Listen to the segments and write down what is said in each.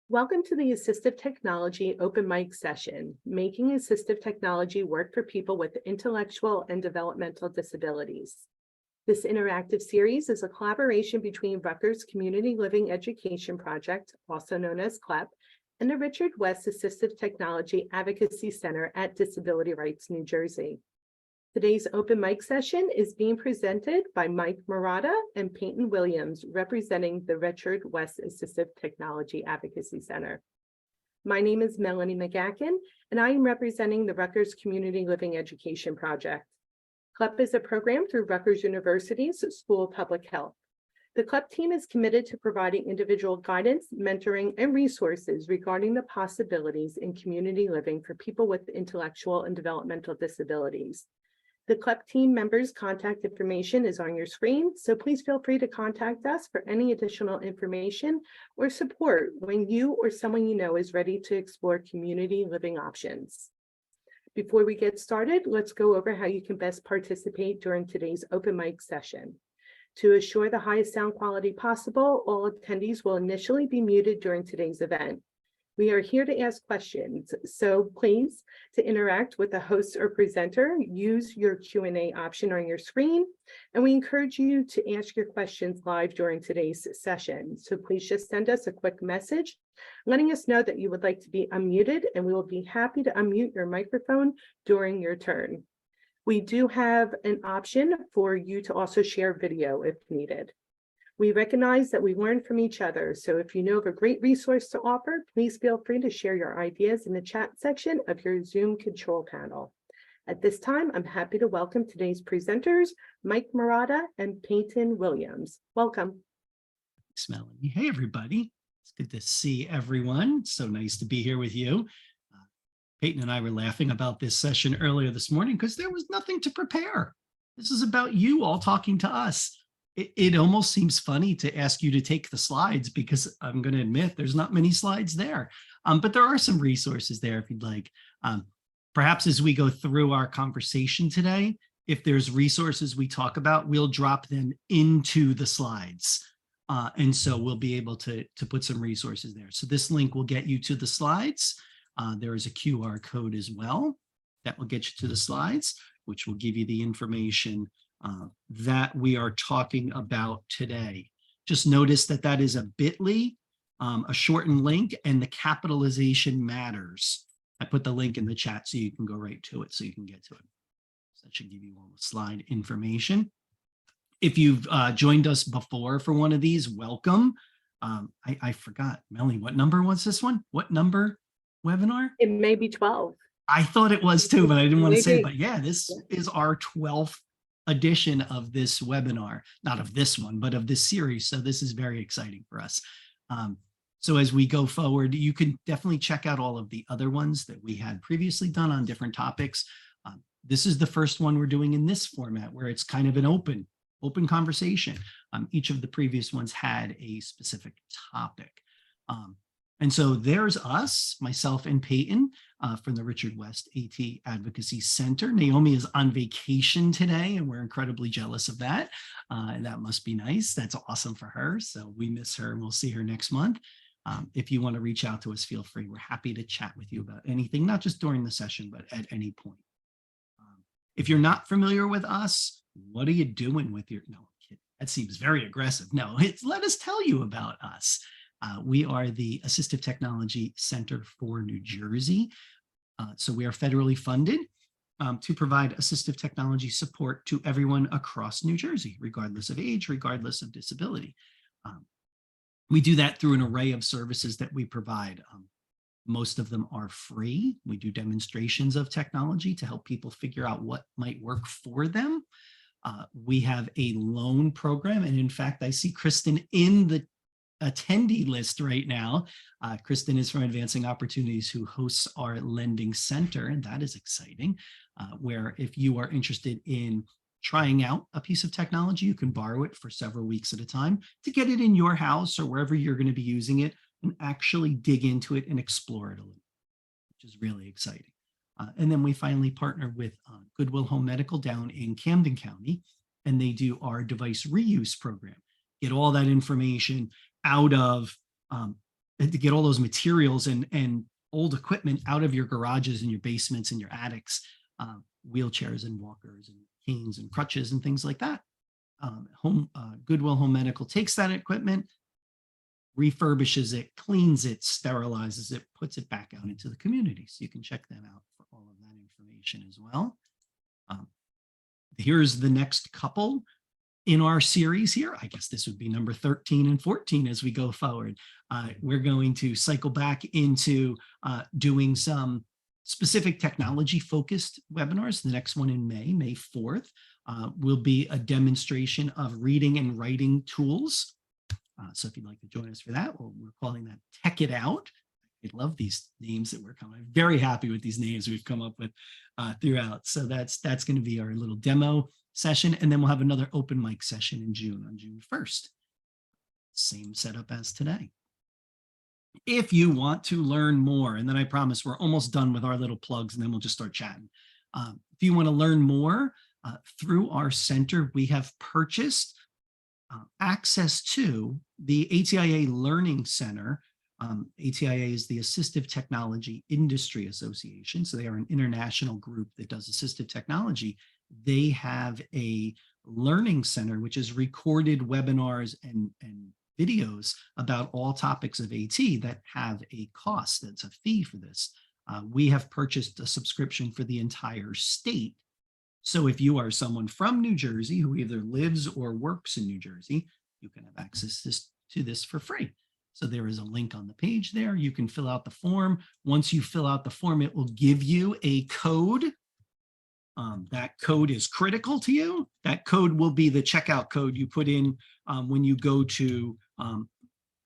Welcome to the Assistive Technology Open Mic session, Making Assistive Technology Work for People with Intellectual and Developmental Disabilities. This interactive series is a collaboration between Rutgers Community Living Education Project, also known as CLEP, and the Richard West Assistive Technology Advocacy Center at Disability Rights, New Jersey. Today's open mic session is being presented by Mike Murata and Peyton Williams, representing the Richard West Assistive Technology Advocacy Center. My name is Melanie McGackin, and I am representing the Rutgers Community Living Education Project. CLEP is a program through Rutgers University's School of Public Health. The CLEP team is committed to providing individual guidance, mentoring, and resources regarding the possibilities in community living for people with intellectual and developmental disabilities. The CLEP team members' contact information is on your screen, so please feel free to contact us for any additional information or support when you or someone you know is ready to explore community living options. Before we get started, let's go over how you can best participate during today's open mic session. To assure the highest sound quality possible, all attendees will initially be muted during today's event. We are here to ask questions, so please, to interact with the host or presenter, use your Q&A option on your screen, and we encourage you to ask your questions live during today's session. So please just send us a quick message letting us know that you would like to be unmuted, and we will be happy to unmute your microphone during your turn. We do have an option for you to also share video if needed. We recognize that we learn from each other, so if you know of a great resource to offer, please feel free to share your ideas in the chat section of your Zoom control panel. At this time, I'm happy to welcome today's presenters, Mike Murata and Peyton Williams. Welcome. Thanks, Melanie. Hey, everybody. It's good to see everyone. So nice to be here with you. Peyton and I were laughing about this session earlier this morning because there was nothing to prepare. This is about you all talking to us. It almost seems funny to ask you to take the slides because I'm going to admit there's not many slides there, but there are some resources there if you'd like. Perhaps as we go through our conversation today, if there's resources we talk about, we'll drop them into the slides. And so we'll be able to put some resources there. So this link will get you to the slides. There is a QR code as well that will get you to the slides, which will give you the information that we are talking about today. Just notice that that is a bit.ly, a shortened link, and the capitalization matters. I put the link in the chat so you can go right to it, so you can get to it. So that should give you all the slide information. If you've joined us before for one of these, welcome. I forgot, Melanie, what number was this one? What number webinar? It may be 12. I thought it was too, but I didn't want to say it. But yeah, this is our 12th edition of this webinar, not of this one, but of this series. So this is very exciting for us. So as we go forward, you can definitely check out all of the other ones that we had previously done on different topics. This is the first one we're doing in this format where it's kind of an open conversation. Each of the previous ones had a specific topic. And so there's us, myself and Peyton from the Richard West AT Advocacy Center. Naomi is on vacation today, and we're incredibly jealous of that. And that must be nice. That's awesome for her. So we miss her, and we'll see her next month. If you want to reach out to us, feel free. We're happy to chat with you about anything, not just during the session, but at any point. If you're not familiar with us, what are you doing with your, no, that seems very aggressive. No, let us tell you about us. We are the Assistive Technology Center for New Jersey. So we are federally funded to provide assistive technology support to everyone across New Jersey, regardless of age, regardless of disability. We do that through an array of services that we provide. Most of them are free. We do demonstrations of technology to help people figure out what might work for them. We have a loan program. And in fact, I see Kristen in the attendee list right now. Kristen is from Advancing Opportunities, who hosts our lending center, and that is exciting, where if you are interested in trying out a piece of technology, you can borrow it for several weeks at a time to get it in your house or wherever you're going to be using it and actually dig into it and explore it a little, which is really exciting. And then we finally partner with Goodwill Home Medical down in Camden County, and they do our device reuse program. Get all that information out of to get all those materials and old equipment out of your garages and your basements and your attics, wheelchairs and walkers and canes and crutches and things like that. Goodwill Home Medical takes that equipment, refurbishes it, cleans it, sterilizes it, puts it back out into the community. So you can check them out for all of that information as well. Here's the next couple in our series here. I guess this would be number 13 and 14 as we go forward. We're going to cycle back into doing some specific technology focused webinars. The next one in May 4th, will be a demonstration of reading and writing tools. So if you'd like to join us for that, we're calling that Tech It Out. I love these names that we're coming. I'm very happy with these names we've come up with throughout. So that's going to be our little demo session. And then we'll have another open mic session in June, on June 1st. Same setup as today. If you want to learn more, and then I promise we're almost done with our little plugs and then we'll just start chatting. If you want to learn more through our center, we have purchased access to the ATIA Learning Center. ATIA is the Assistive Technology Industry Association. So they are an international group that does assistive technology. They have a learning center, which is recorded webinars and videos about all topics of AT that have a cost. That's a fee for this. We have purchased a subscription for the entire state. So if you are someone from New Jersey who either lives or works in New Jersey, you can have access to this for free. So there is a link on the page there. You can fill out the form. Once you fill out the form, it will give you a code. That code is critical to you. That code will be the checkout code you put in when you go to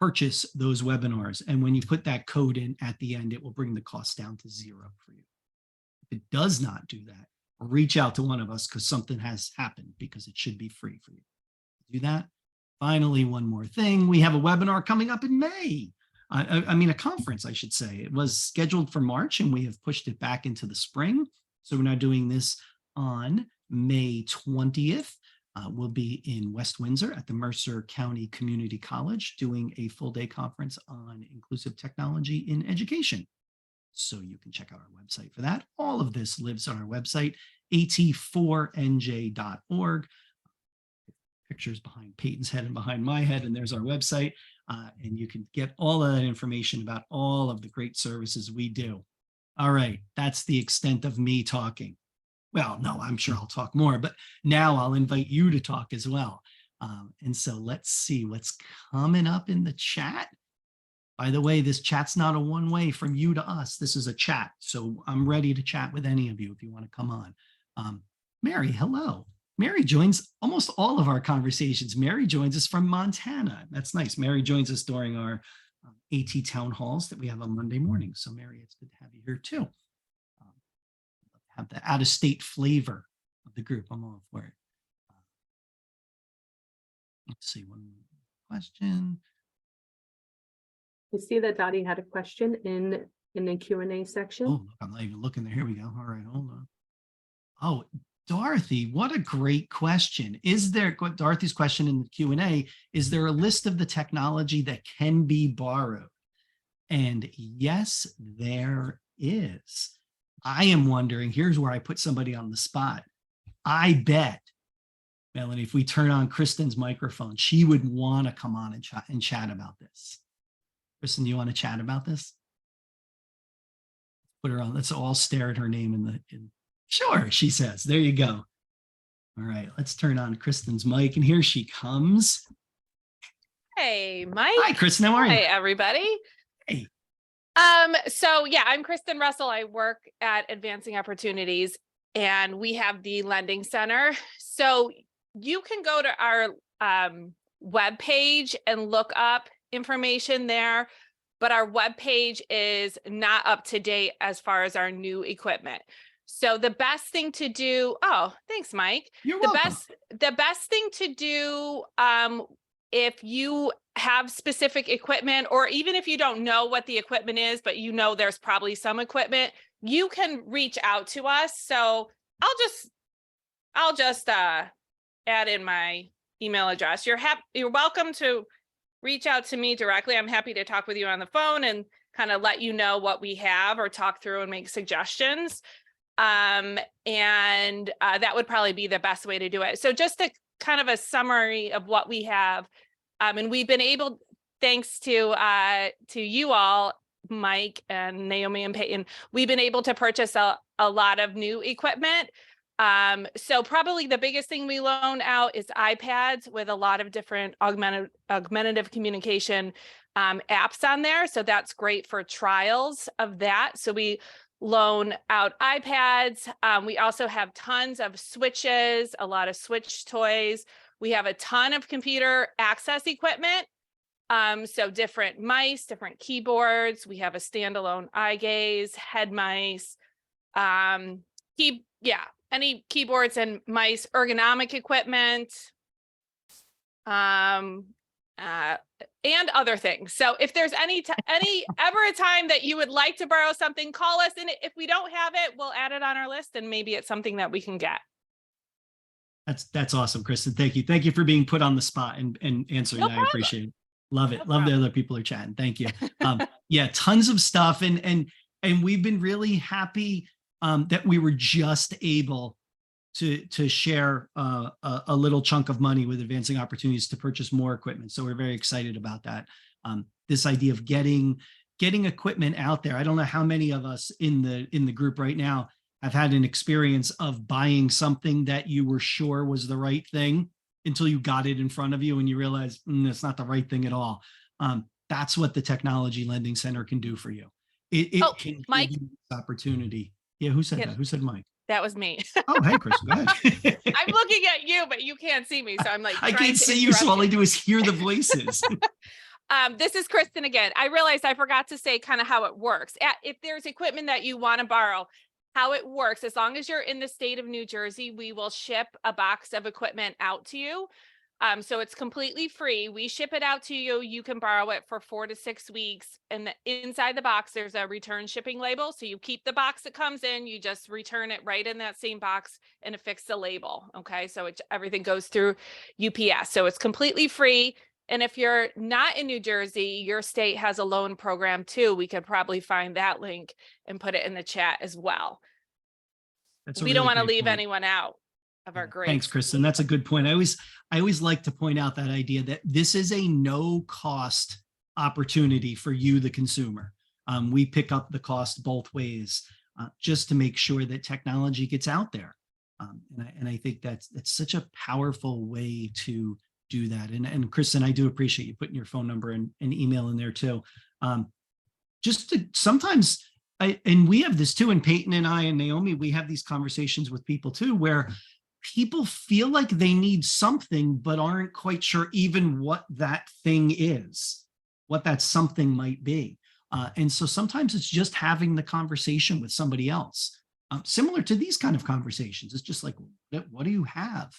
purchase those webinars. And when you put that code in at the end, it will bring the cost down to 0 for you. If it does not do that, reach out to one of us because something has happened, because it should be free for you. Do that. Finally, one more thing. We have a webinar coming up in May. I mean, a conference, I should say. It was scheduled for March and we have pushed it back into the spring. So we're now doing this on May 20th. We'll be in West Windsor at the Mercer County Community College doing a full day conference on inclusive technology in education. So you can check out our website for that. All of this lives on our website, at4nj.org. Pictures behind Peyton's head and behind my head, and there's our website. And you can get all of that information about all of the great services we do. All right, that's the extent of me talking. Well, no, I'm sure I'll talk more, but now I'll invite you to talk as well. And so let's see what's coming up in the chat. By the way, this chat's not a one-way from you to us. This is a chat. So I'm ready to chat with any of you if you want to come on. Mary, hello. Mary joins almost all of our conversations. Mary joins us from Montana. That's nice. Mary joins us during our AT town halls that we have on Monday morning. So Mary, it's good to have you here too. Have the out-of-state flavor of the group. I'm all for it. Let's see, one question. I see that Dottie had a question in the Q&A section. Oh, look, I'm not even looking there. Here we go. All right, hold on. Oh, Dorothy, what a great question. Is there, Dorothy's question in the Q&A, is there a list of the technology that can be borrowed? And yes, there is. I am wondering, here's where I put somebody on the spot. I bet, Melanie, if we turn on Kristen's microphone, she would want to come on and chat about this. Kristen, do you want to chat about this? Put her on. Let's all stare at her name in Sure, she says. There you go. All right, let's turn on Kristen's mic, and here she comes. Hey, Mike. Hi, Kristen. How are you? Hey, everybody. Hey. So yeah, I'm Kristen Russell. I work at Advancing Opportunities, and we have the Lending Center. So you can go to our webpage and look up information there, but our webpage is not up to date as far as our new equipment. So the best thing to do, oh, thanks, Mike. You're welcome. The best thing to do, if you have specific equipment, or even if you don't know what the equipment is, but you know there's probably some equipment, you can reach out to us. So I'll just add in my email address. You're welcome to reach out to me directly. I'm happy to talk with you on the phone and kind of let you know what we have or talk through and make suggestions. That would probably be the best way to do it. So just a kind of a summary of what we have. And we've been able, thanks to you all, Mike and Naomi and Peyton, we've been able to purchase a lot of new equipment. So probably the biggest thing we loan out is iPads with a lot of different augmentative communication apps on there. So that's great for trials of that. So we loan out iPads. We also have tons of switches, a lot of switch toys. We have a ton of computer access equipment. So different mice, different keyboards. We have a standalone eye gaze, head mice, any keyboards and mice, ergonomic equipment, and other things. So if there's ever a time that you would like to borrow something, call us. And if we don't have it, we'll add it on our list and maybe it's something that we can get. That's awesome, Kristen. Thank you. Thank you for being put on the spot and answering. I appreciate it. Love it. Love that other people are chatting. Thank you. Yeah, tons of stuff. And we've been really happy that we were just able to share a little chunk of money with Advancing Opportunities to purchase more equipment. So we're very excited about that. This idea of getting equipment out there. I don't know how many of us in the group right now have had an experience of buying something that you were sure was the right thing until you got it in front of you and you realize it's not the right thing at all. That's what the Technology Lending Center can do for you. It can Mike, give you this opportunity. Yeah, who said that? Who said Mike? That was me. Oh, hey, Chris, go ahead. I'm looking at you, but you can't see me. So I'm like, I can't see you, so all I do is hear the voices. This is Kristen again. I realized I forgot to say kind of how it works. If there's equipment that you want to borrow, how it works, as long as you're in the state of New Jersey, we will ship a box of equipment out to you. So it's completely free. We ship it out to you. You can borrow it for 4 to 6 weeks. And inside the box, there's a return shipping label. So you keep the box that comes in, you just return it right in that same box and affix the label. Okay. So everything goes through UPS. So it's completely free. And if you're not in New Jersey, your state has a loan program too. We could probably find that link and put it in the chat as well. We don't want to leave anyone out of our grades. Thanks, Kristen. That's a good point. I always like to point out that idea that this is a no cost opportunity for you, the consumer. We pick up the cost both ways just to make sure that technology gets out there. And I think that's such a powerful way to do that. And Kristen, I do appreciate you putting your phone number and email in there too. Just to sometimes, and we have this too, and Peyton and I and Naomi, we have these conversations with people too, where people feel like they need something, but aren't quite sure even what that thing is, what that something might be. And so sometimes it's just having the conversation with somebody else, similar to these kind of conversations. It's just like, what do you have?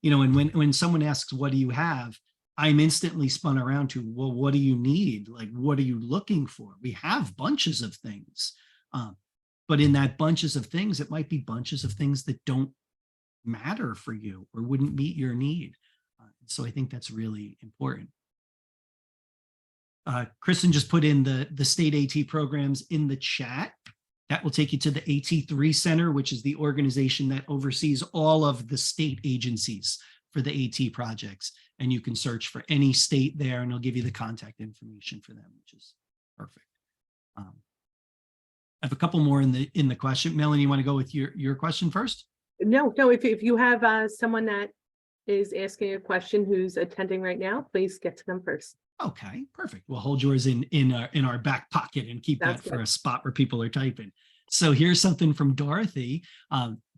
You know, and when someone asks, what do you have? I'm instantly spun around to, well, what do you need? Like, what are you looking for? We have bunches of things, but in that bunches of things, it might be bunches of things that don't matter for you or wouldn't meet your need. So I think that's really important. Kristen just put in the state AT programs in the chat. That will take you to the AT3 Center, which is the organization that oversees all of the state agencies for the AT projects. And you can search for any state there and it'll give you the contact information for them, which is perfect. I have a couple more in the question. Melanie, you want to go with your question first? No, if you have someone that is asking a question who's attending right now, please get to them first. Okay, perfect. We'll hold yours in our back pocket and keep that for a spot where people are typing. So here's something from Dorothy.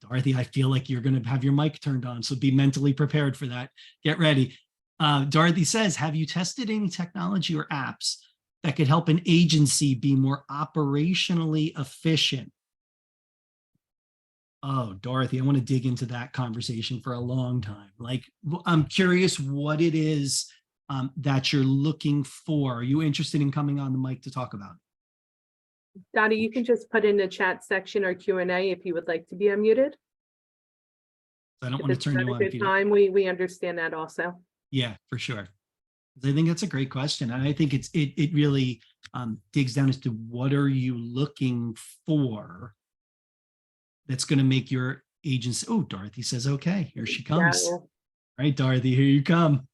Dorothy, I feel like you're going to have your mic turned on, so be mentally prepared for that. Get ready. Dorothy says, have you tested any technology or apps that could help an agency be more operationally efficient? Oh, Dorothy, I want to dig into that conversation for a long time. Like, I'm curious what it is that you're looking for. Are you interested in coming on the mic to talk about it? Dottie, you can just put in the chat section or Q&A if you would like to be unmuted. I don't want to turn you on. Good time. We understand that also. Yeah, for sure. I think that's a great question. And I think it really digs down as to what are you looking for that's going to make your agency. Oh, Dorothy says, okay, here she comes. Yeah. All right, Dorothy, here you come.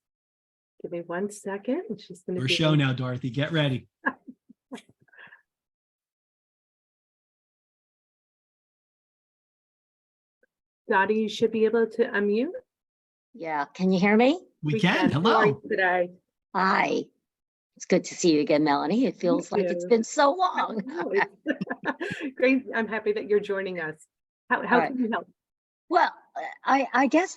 Give me 1 second. She's going to Your show now, Dorothy. Get ready. Dottie, you should be able to unmute. Yeah, can you hear me? We can. How are you Hello. today? Hi. It's good to see you again, Melanie. It feels like it's too. been so long. No, it's- Great. I'm happy that you're joining us. How right. can you help? Well, I guess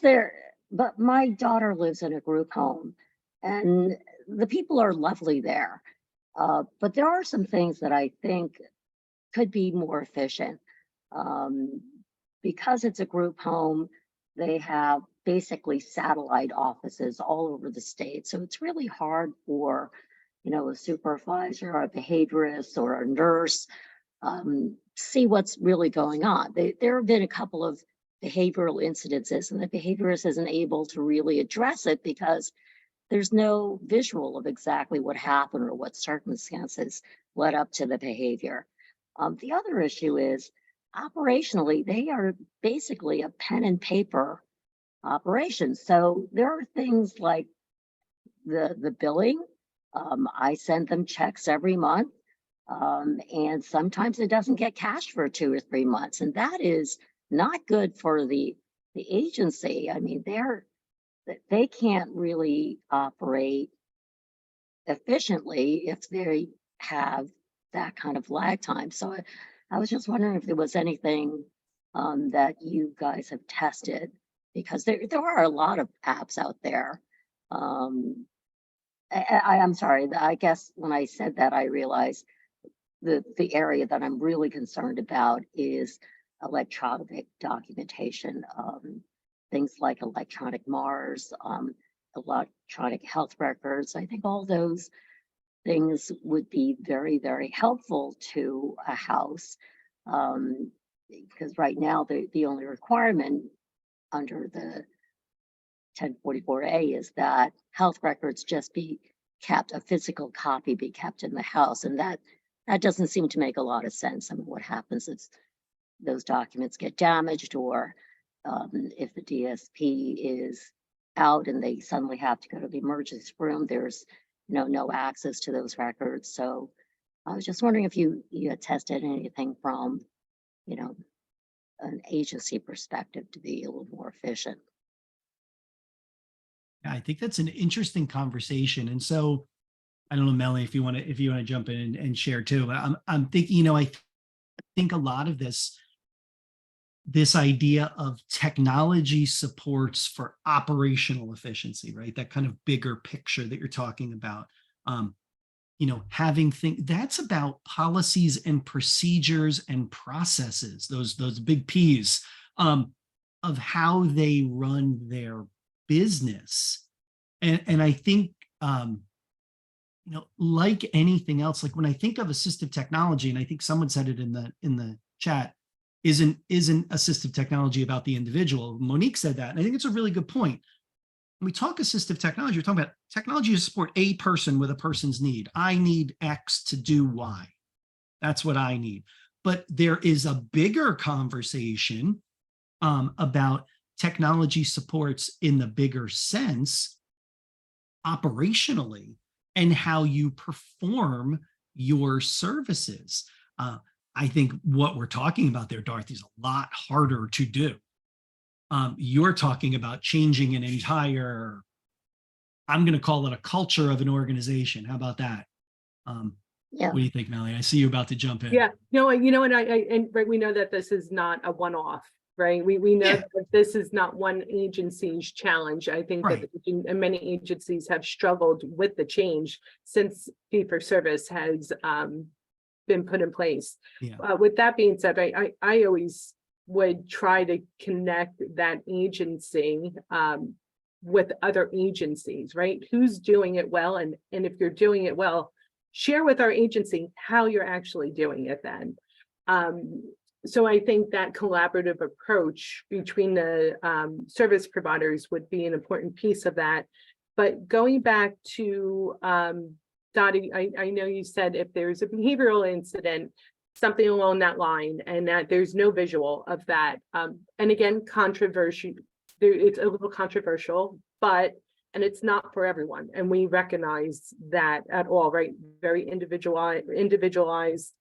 but my daughter lives in a group home and the people are lovely there. But there are some things that I think could be more efficient. Because it's a group home, they have basically satellite offices all over the state. So it's really hard for, a supervisor or a behaviorist or a nurse see what's really going on. There have been a couple of behavioral incidences and the behaviorist isn't able to really address it because there's no visual of exactly what happened or what circumstances led up to the behavior. The other issue is operationally, they are basically a pen and paper operation. So there are things like the billing. I send them checks every month. And sometimes it doesn't get cashed for 2 or 3 months. And that is not good for the agency. I mean, they can't really operate efficiently if they have that kind of lag time. So I was just wondering if there was anything that you guys have tested, because there are a lot of apps out there. I'm sorry, I guess when I said that, I realized the area that I'm really concerned about is electronic documentation, things like electronic MARs, electronic health records. I think all those things would be very, very helpful to a house, because right now the only requirement under the 1044A is that health records just be kept, a physical copy be kept in the house, and that doesn't seem to make a lot of sense. I mean, what happens if those documents get damaged, or if the DSP is out and they suddenly have to go to the emergency room, there's no access to those records. So I was just wondering if you had tested anything from an agency perspective to be a little more efficient. Yeah, I think that's an interesting conversation. And so I don't know, Melanie, if you want to jump in and share too, but I'm thinking, I think a lot of this idea of technology supports for operational efficiency, right? That kind of bigger picture that you're talking about. Having that's about policies and procedures and processes, those big P's, of how they run their business. And I think, like anything else, like when I think of assistive technology, and I think someone said it in the chat, isn't assistive technology about the individual? Monique said that, and I think it's a really good point. When we talk assistive technology, we're talking about technology to support a person with a person's need. I need X to do Y. That's what I need. But there is a bigger conversation about technology supports in the bigger sense operationally and how you perform your services. I think what we're talking about there, Dorothy, is a lot harder to do. You're talking about changing an entire, I'm going to call it a culture of an organization. How about that? Yeah. What do you think, Melanie? I see you about to jump in. Yeah, no, and right, we know that this is not a one-off, right? We know that this is not one agency's challenge. I think that many agencies have struggled with the change since fee for service has been put in place. Yeah. With that being said, I always would try to connect that agency with other agencies, right? Who's doing it well, and if you're doing it well, share with our agency how you're actually doing it then. So I think that collaborative approach between the service providers would be an important piece of that. But going back to Dottie, I know you said if there's a behavioral incident, something along that line, and that there's no visual of that. And again, controversial. It's a little controversial, but and it's not for everyone, and we recognize that at all, right? Very individualized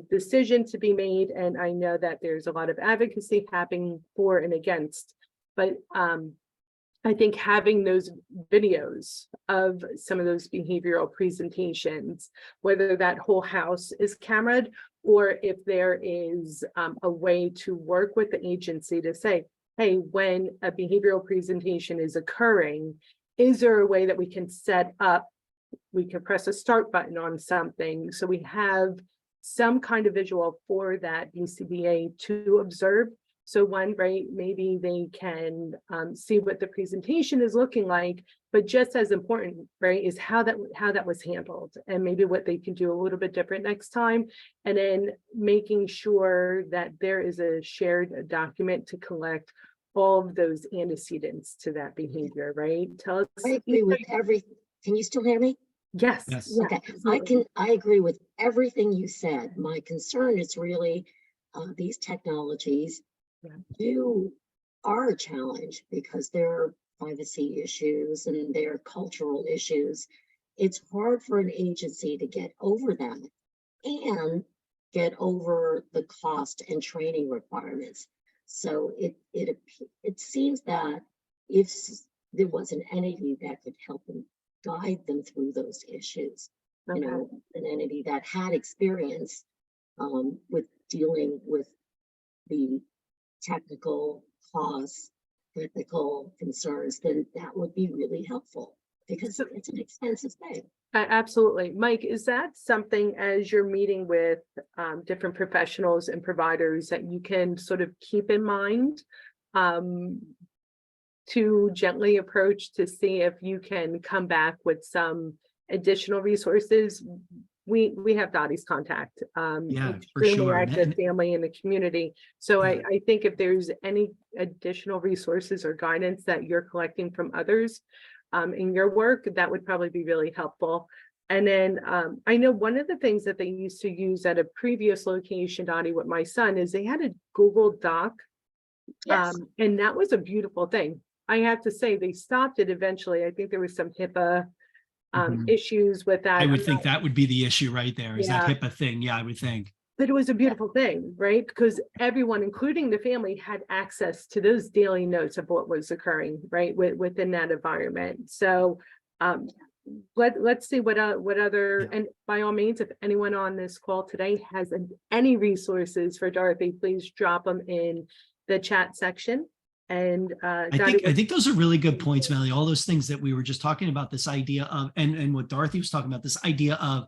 decision to be made, and I know that there's a lot of advocacy happening for and against, but I think having those videos of some of those behavioral presentations, whether that whole house is cameraed or if there is a way to work with the agency to say, hey, when a behavioral presentation is occurring, is there a way that we can set up, we can press a start button on something so we have some kind of visual for that BCBA to observe. So one, right, maybe they can see what the presentation is looking like, but just as important, right, is how that was handled and maybe what they can do a little bit different next time. And then making sure that there is a shared document to collect all of those antecedents to that behavior, right? Tell us. I agree with can you still hear me? Yes. Yes. Yeah, Okay, absolutely. I agree with everything you said. My concern is really these technologies are a challenge because there are privacy issues and there are cultural issues. It's hard for an agency to get over that and get over the cost and training requirements. So it seems that if there was an entity that could help them guide them through those issues, Okay. you know, an entity that had experience with dealing with the technical costs, technical concerns, then that would be really helpful because it's an expensive thing. Absolutely. Mike, is that something as you're meeting with different professionals and providers that you can sort of keep in mind to gently approach to see if you can come back with some additional resources? We have Dottie's contact, Yeah, for extremely sure. active family in the community. So Yeah. I think if there's any additional resources or guidance that you're collecting from others in your work, that would probably be really helpful. And then I know one of the things that they used to use at a previous location, Dottie, with my son, is they had a Google Doc. Yes. And that was a beautiful thing. I have to say they stopped it eventually. I think there was some HIPAA issues with that. I would think that would be the issue right there, is that Yeah. HIPAA thing. Yeah, I would think. But it was a beautiful thing, right? Because everyone, including the family, had access to those daily notes of what was occurring, right, within that environment. So let's see what other, and by all means, if anyone on this call today has any resources for Dorothy, please drop them in the chat section. And I think those are really good points, Melly. All those things that we were just talking about, this idea of, and what Dorothy was talking about, this idea of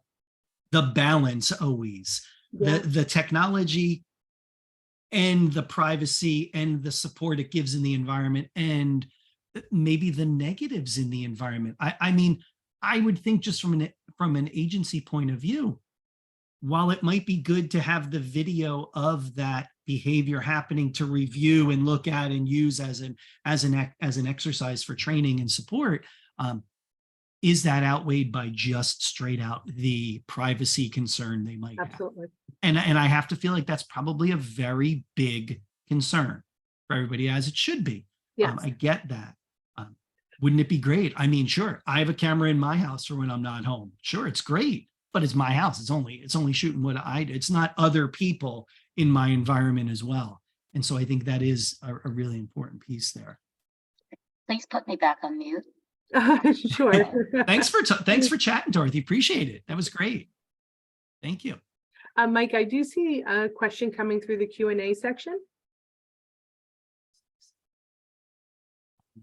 the balance always. Yeah. The technology and the privacy and the support it gives in the environment, and maybe the negatives in the environment. I mean, I would think just from an agency point of view, while it might be good to have the video of that behavior happening to review and look at and use as an exercise for training and support, is that outweighed by just straight out the privacy concern they might have? Absolutely. And I have to feel like that's probably a very big concern for everybody, as it should be. Yes. I get that. Wouldn't it be great? I mean, sure, I have a camera in my house for when I'm not home. Sure, it's great, but it's my house. It's only shooting what I do. It's not other people in my environment as well. And so I think that is a really important piece there. Please put me back on mute. Sure. Thanks for chatting, Dorothy. Appreciate it. That was great. Thank you. Mike, I do see a question coming through the Q&A section.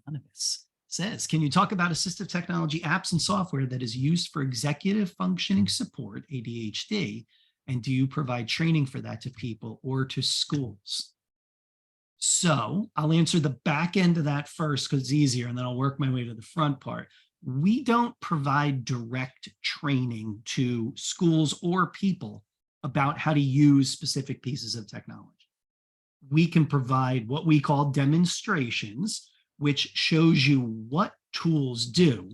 Anonymous says, can you talk about assistive technology apps and software that is used for executive functioning support, ADHD, and do you provide training for that to people or to schools? So I'll answer the back end of that first because it's easier, and then I'll work my way to the front part. We don't provide direct training to schools or people about how to use specific pieces of technology. We can provide what we call demonstrations, which shows you what tools do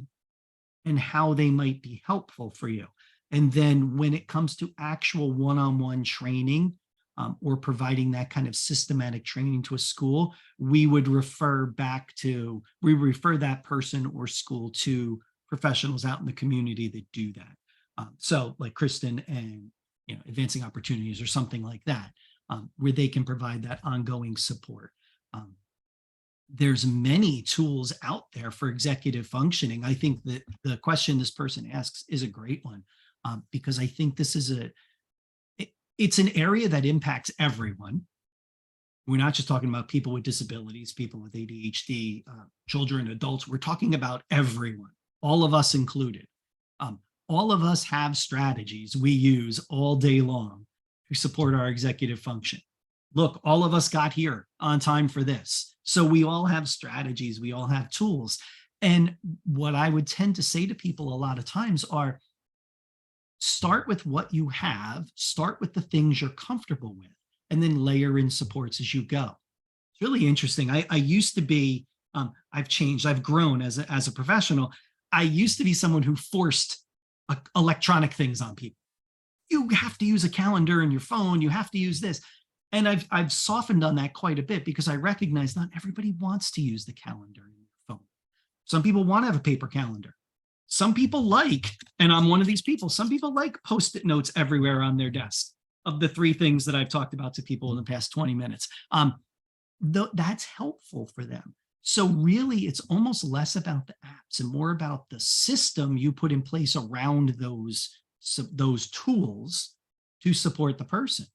and how they might be helpful for you. And then when it comes to actual one-on-one training, or providing that kind of systematic training to a school, we would refer that person or school to professionals out in the community that do that. So like Kristen and Advancing Opportunities or something like that, where they can provide that ongoing support. There's many tools out there for executive functioning. I think that the question this person asks is a great one, because I think this is it's an area that impacts everyone. We're not just talking about people with disabilities, people with ADHD, children, adults. We're talking about everyone, all of us included. All of us have strategies we use all day long to support our executive function. Look, all of us got here on time for this. So we all have strategies, we all have tools. And what I would tend to say to people a lot of times are, start with what you have, start with the things you're comfortable with, and then layer in supports as you go. It's really interesting. I used to be, I've changed, I've grown as a professional. I used to be someone who forced electronic things on people. You have to use a calendar in your phone, you have to use this. And I've softened on that quite a bit, because I recognize not everybody wants to use the calendar in their phone. Some people want to have a paper calendar. Some people like, and I'm one of these people, some people like Post-it notes everywhere on their desk, of the 3 things that I've talked about to people in the past 20 minutes. That's helpful for them. So really, it's almost less about the apps and more about the system you put in place around those tools to support the person.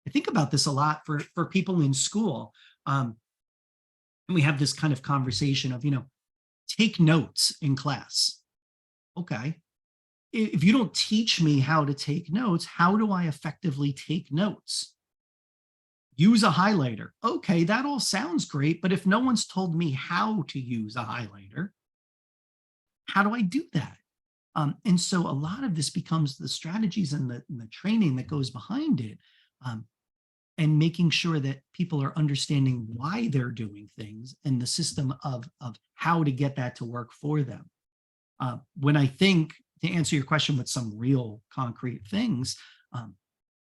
I think about this a lot for people in school. And we have this kind of conversation of, take notes in class. Okay. If you don't teach me how to take notes, how do I effectively take notes? Use a highlighter. Okay, that all sounds great, but if no one's told me how to use a highlighter, how do I do that? And so a lot of this becomes the strategies and the training that goes behind it, and making sure that people are understanding why they're doing things and the system of how to get that to work for them. When I think, to answer your question with some real concrete things,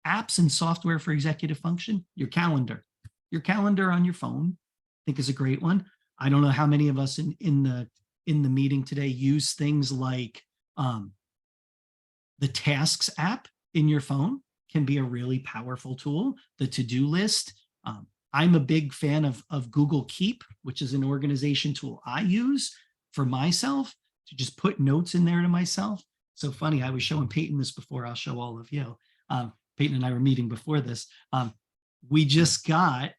apps and software for executive function, your calendar on your phone, I think is a great one. I don't know how many of us in the meeting today use things like the Tasks app in your phone can be a really powerful tool. The to-do list. I'm a big fan of Google Keep, which is an organization tool I use for myself to just put notes in there to myself. So funny, I was showing Peyton this before. I'll show all of you. Peyton and I were meeting before this. We just got,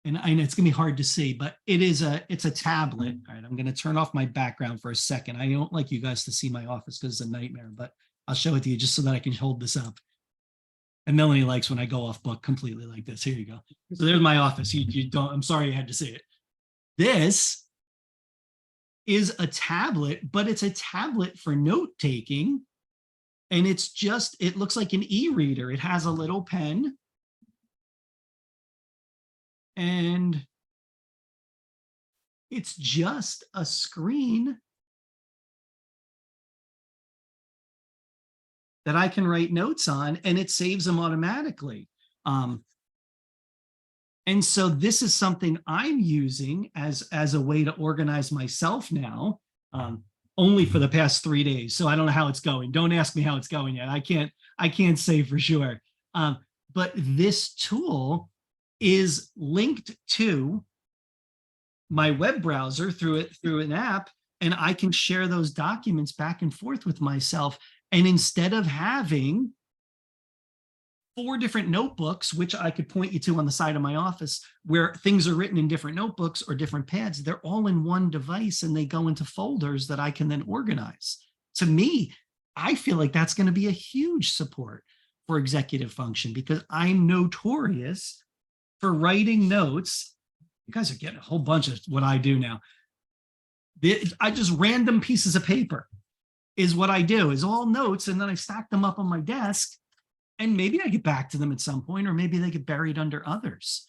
and I know it's gonna be hard to see, but it's a tablet. All right, I'm gonna turn off my background for a second. I don't like you guys to see my office because it's a nightmare, but I'll show it to you just so that I can hold this up. And Melanie likes when I go off book completely like this. Here you go. So there's my office. You don't, I'm sorry you had to see it. This is a tablet, but it's a tablet for note taking. And it's just, it looks like an e-reader. It has a little pen. And it's just a screen that I can write notes on, and it saves them automatically. And so this is something I'm using as a way to organize myself now, only for the past 3 days. So I don't know how it's going. Don't ask me how it's going yet. I can't say for sure. But this tool is linked to my web browser through an app, and I can share those documents back and forth with myself. And instead of having 4 different notebooks, which I could point you to on the side of my office, where things are written in different notebooks or different pads, they're all in one device and they go into folders that I can then organize. To me, I feel like that's going to be a huge support for executive function, because I'm notorious for writing notes. You guys are getting a whole bunch of what I do now. I just random pieces of paper is what I do, is all notes, and then I stack them up on my desk. And maybe I get back to them at some point, or maybe they get buried under others.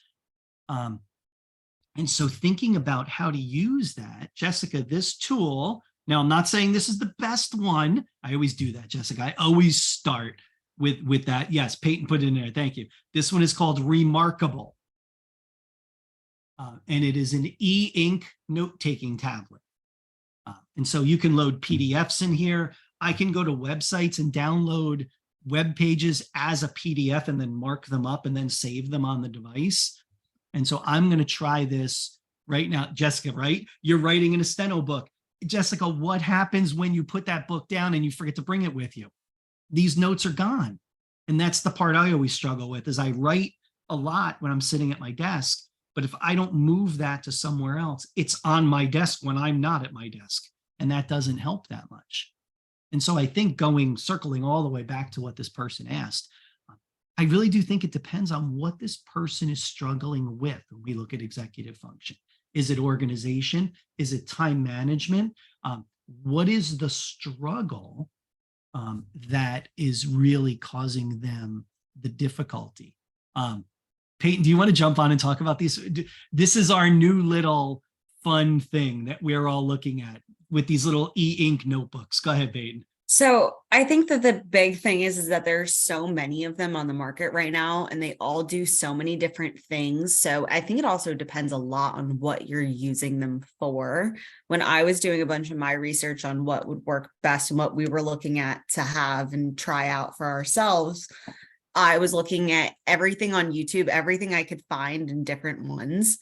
And so thinking about how to use that, Jessica, this tool, now I'm not saying this is the best one. I always do that, Jessica. I always start with that. Yes, Peyton put it in there. Thank you. This one is called Remarkable. And it is an e-ink note-taking tablet. And so you can load PDFs in here. I can go to websites and download web pages as a PDF and then mark them up and then save them on the device. And so I'm going to try this right now. Jessica, right? You're writing in a steno book. Jessica, what happens when you put that book down and you forget to bring it with you? These notes are gone. And that's the part I always struggle with, is I write a lot when I'm sitting at my desk. But if I don't move that to somewhere else, it's on my desk when I'm not at my desk. And that doesn't help that much. And so I think circling all the way back to what this person asked, I really do think it depends on what this person is struggling with when we look at executive function. Is it organization? Is it time management? What is the struggle that is really causing them the difficulty? Peyton, do you want to jump on and talk about these? This is our new little fun thing that we're all looking at with these little e-ink notebooks. Go ahead, Peyton. So I think that the big thing is that there's so many of them on the market right now, and they all do so many different things. So I think it also depends a lot on what you're using them for. When I was doing a bunch of my research on what would work best and what we were looking at to have and try out for ourselves, I was looking at everything on YouTube, everything I could find in different ones.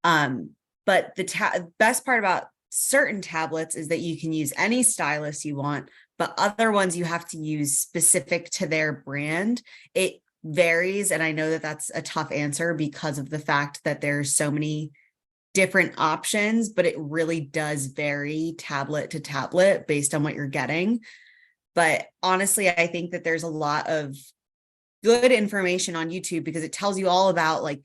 But the best part about certain tablets is that you can use any stylus you want, but other ones you have to use specific to their brand. It varies, and I know that that's a tough answer because of the fact that there's so many different options, but it really does vary tablet to tablet based on what you're getting. But honestly, I think that there's a lot of good information on YouTube because it tells you all about, like,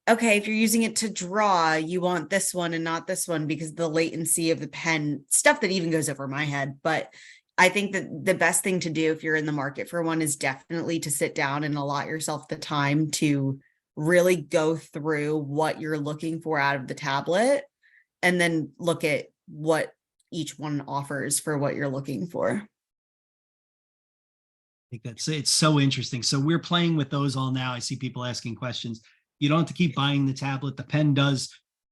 okay, if you're using it to draw, you want this one and not this one because the latency of the pen, stuff that even goes over my head. But I think that the best thing to do if you're in the market for one is definitely to sit down and allot yourself the time to really go through what you're looking for out of the tablet and then look at what each one offers for what you're looking for. I think it's so interesting. So we're playing with those all now. I see people asking questions. You don't have to keep buying the tablet. The pen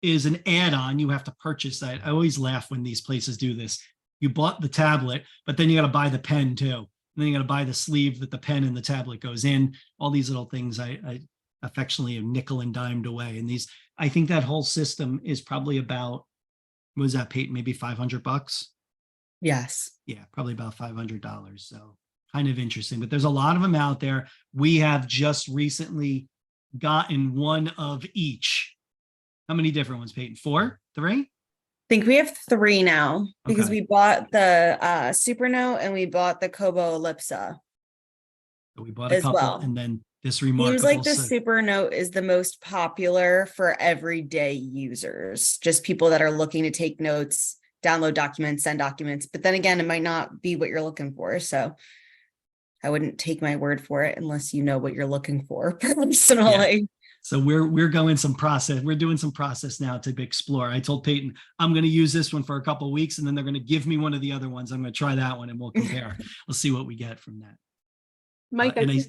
is an add-on. You have to purchase that. I always laugh when these places do this. You bought the tablet, but then you got to buy the pen too. And then you got to buy the sleeve that the pen and the tablet goes in. All these little things I affectionately have nickel and dimed away. And I think that whole system is probably about, what was that, Peyton? Maybe $500? Yes. Yeah, probably about $500. So kind of interesting, but there's a lot of them out there. We have just recently gotten one of each. How many different ones, Peyton? 4, 3? I think we have 3 now because Okay. we bought the Supernote and we bought the Kobo Ellipsa. So we bought a as couple, well. and then this remarkable. Seems like the Supernote is the most popular for everyday users, just people that are looking to take notes, download documents, send documents. But then again, it might not be what you're looking for. So I wouldn't take my word for it unless you know what you're looking for personally. Yeah. So we're going some process. We're doing some process now to explore. I told Peyton, I'm going to use this one for a couple of weeks, and then they're going to give me one of the other ones. I'm going to try that one and we'll compare. We'll see what we get from that. Mike, and I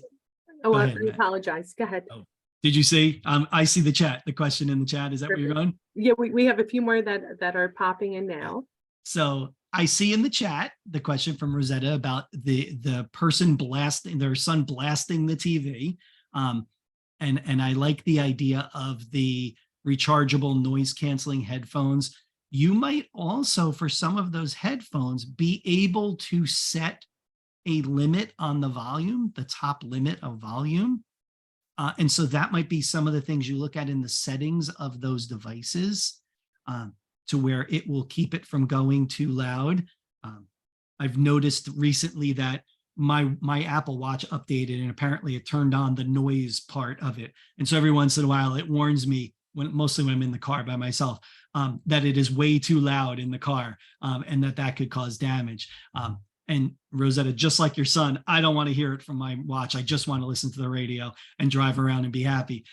go ahead, I Matt. apologize. Go ahead. Oh, did you see? I see the question in the chat. Is that where you're going? Yeah, we have a few more that are popping in now. So I see in the chat the question from Rosetta about the person blasting their son blasting the TV. And I like the idea of the rechargeable noise canceling headphones. You might also, for some of those headphones, be able to set a limit on the volume, the top limit of volume. And so that might be some of the things you look at in the settings of those devices to where it will keep it from going too loud. I've noticed recently that my Apple Watch updated and apparently it turned on the noise part of it. And so every once in a while it warns me, mostly when I'm in the car by myself, that it is way too loud in the car and that could cause damage. And Rosetta, just like your son, I don't want to hear it from my watch. I just want to listen to the radio and drive around and be happy.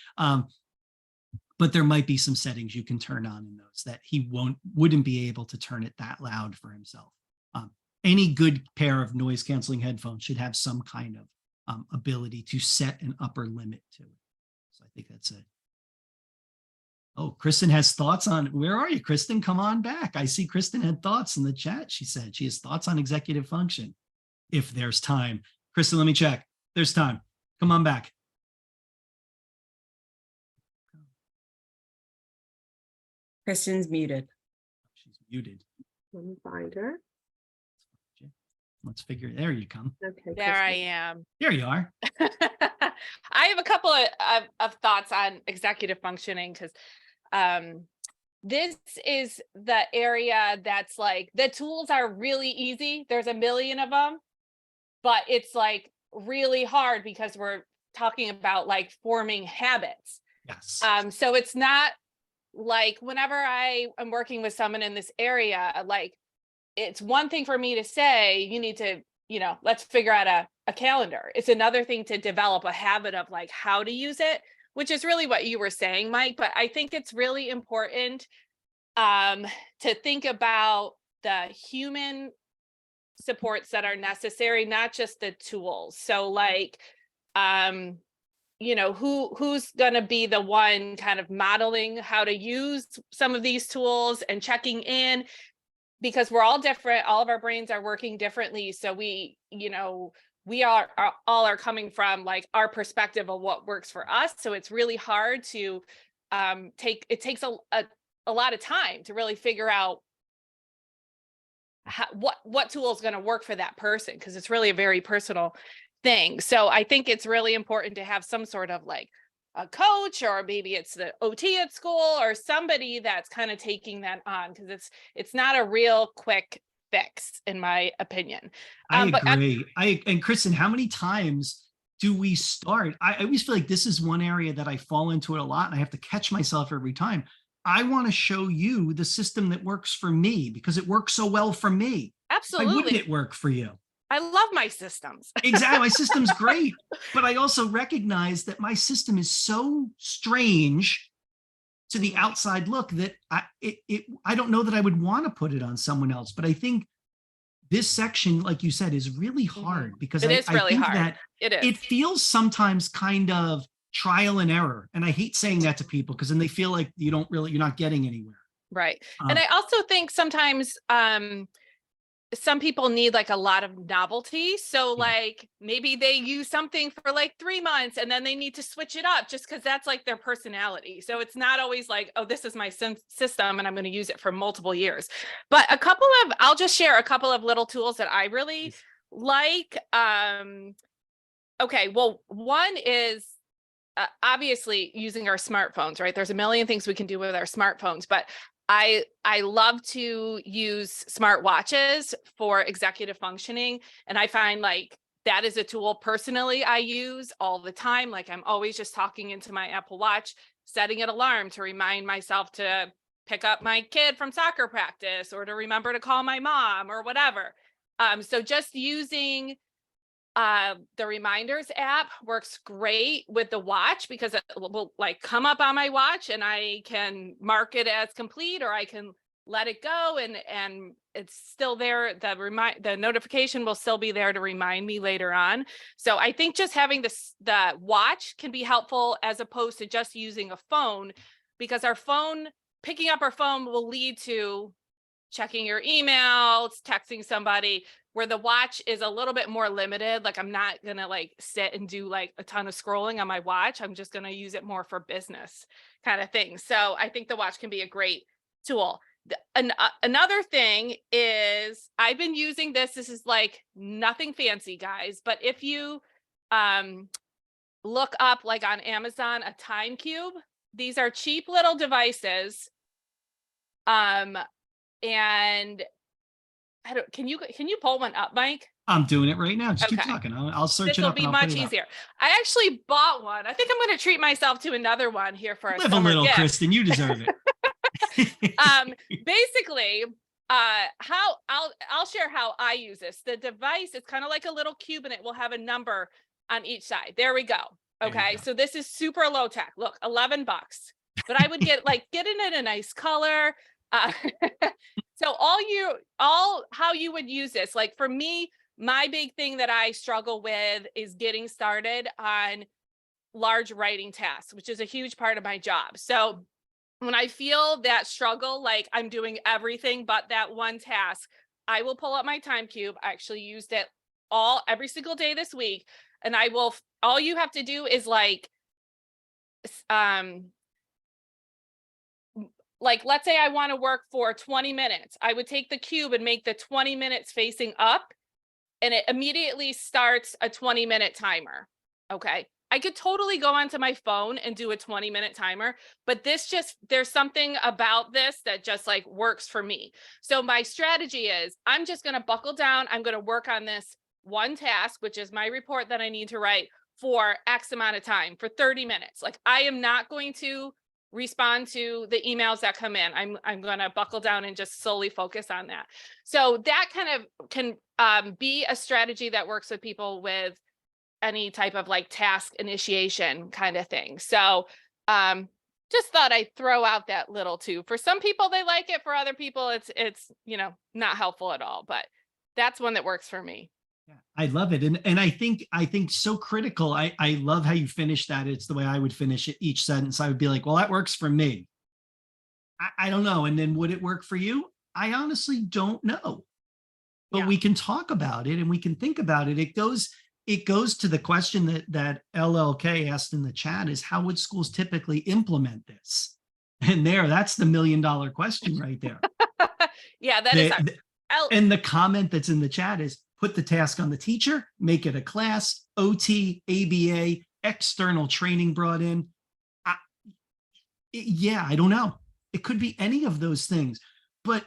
but there might be some settings you can turn on in those that he wouldn't be able to turn it that loud for himself. Any good pair of noise canceling headphones should have some kind of ability to set an upper limit to it. So I think that's it. Oh, Kristen has thoughts on, where are you, Kristen? Come on back. I see Kristen had thoughts in the chat. She said she has thoughts on executive function. If there's time. Kristen, let me check. There's time. Come on back. Kristen's muted. She's muted. Let me find her. Let's figure, there you come. Okay. There I Kristen. am. There you are. I have a couple of thoughts on executive functioning because this is the area that's like the tools are really easy. There's a million of them, but it's like really hard because we're talking about like forming habits. Yes. So it's not like whenever I am working with someone in this area, like it's one thing for me to say, you need to, let's figure out a calendar. It's another thing to develop a habit of like how to use it, which is really what you were saying, Mike. But I think it's really important to think about the human supports that are necessary, not just the tools. So like, who's going to be the one kind of modeling how to use some of these tools and checking in, because we're all different. All of our brains are working differently. So we all are coming from like our perspective of what works for us. So it's really hard to it takes a lot of time to really figure out what tool is going to work for that person, because it's really a very personal thing. So I think it's really important to have some sort of like a coach, or maybe it's the OT at school or somebody that's kind of taking that on, because it's not a real quick fix, in my opinion. I agree. And Kristen, how many times do we start? I always feel like this is one area that I fall into it a lot, and I have to catch myself every time. I want to show you the system that works for me because it works so well for me. Absolutely. Why wouldn't it work for you? I love my systems. Exactly. My system's great, but I also recognize that my system is so strange to the outside look that I don't know that I would want to put it on someone else. But I think this section, like you said, is really hard because It is really think hard. that It is. it feels sometimes kind of trial and error. And I hate saying that to people because then they feel like you're not getting anywhere. Right. And I also think sometimes some people need like a lot of novelty. So like maybe they use something for like 3 months and then they need to switch it up just because that's like their personality. So it's not always like, oh, this is my system and I'm going to use it for multiple years. But I'll just share a couple of little tools that I really like. Okay, well, one is obviously using our smartphones, right? There's a million things we can do with our smartphones, but I love to use smartwatches for executive functioning. And I find like that is a tool personally I use all the time. Like I'm always just talking into my Apple Watch, setting an alarm to remind myself to pick up my kid from soccer practice or to remember to call my mom or whatever. So just using the reminders app works great with the watch because it will like come up on my watch and I can mark it as complete, or I can let it go and it's still there. The notification will still be there to remind me later on. So I think just having the watch can be helpful as opposed to just using a phone, because picking up our phone will lead to checking your emails, texting somebody, where the watch is a little bit more limited. Like I'm not going to like sit and do like a ton of scrolling on my watch. I'm just going to use it more for business kind of thing. So I think the watch can be a great tool. Another thing is I've been using this. This is like nothing fancy, guys, but if you look up like on Amazon, a time cube, these are cheap little devices. And can you pull one up, Mike? I'm doing it right now. Just keep Okay. talking. I'll search This it will up. be and I'll much put it up. easier. I actually bought one. I think I'm going to treat myself to another one here for a Live a summer little, gift. Kristen. You deserve it. Basically, I'll share how I use this. The device is kind of like a little cube and it will have a number on each side. There we go. There you Okay. go. So this is super low tech. Look, $11. but I would get it in a nice color. Uh, so how you would use this, like for me, my big thing that I struggle with is getting started on large writing tasks, which is a huge part of my job. So when I feel that struggle, like I'm doing everything but that one task, I will pull up my time cube. I actually used it every single day this week. And all you have to do is let's say I want to work for 20 minutes. I would take the cube and make the 20 minutes facing up, and it immediately starts a 20-minute timer. Okay. I could totally go onto my phone and do a 20-minute timer, but there's something about this that just works for me. So my strategy is I'm just going to buckle down. I'm going to work on this one task, which is my report that I need to write for X amount of time, for 30 minutes. I am not going to respond to the emails that come in. I'm going to buckle down and just solely focus on that. So that kind of can be a strategy that works with people with any type of task initiation kind of thing. So just thought I'd throw out that little too. For some people, they like it. For other people, it's not helpful at all, but that's one that works for me. Yeah, I love it. And I think so critical. I love how you finish that. It's the way I would finish it, each sentence. I would be like, well, that works for me. I don't know. And then would it work for you? I honestly don't know. But we can talk about it and we can think about it. It goes to the question that LLK asked in the chat, is how would schools typically implement this? And that's the $1 million question right there. Yeah, that is. And the comment that's in the chat is, put the task on the teacher, make it a class, OT, ABA, external training brought in. I don't know. It could be any of those things. But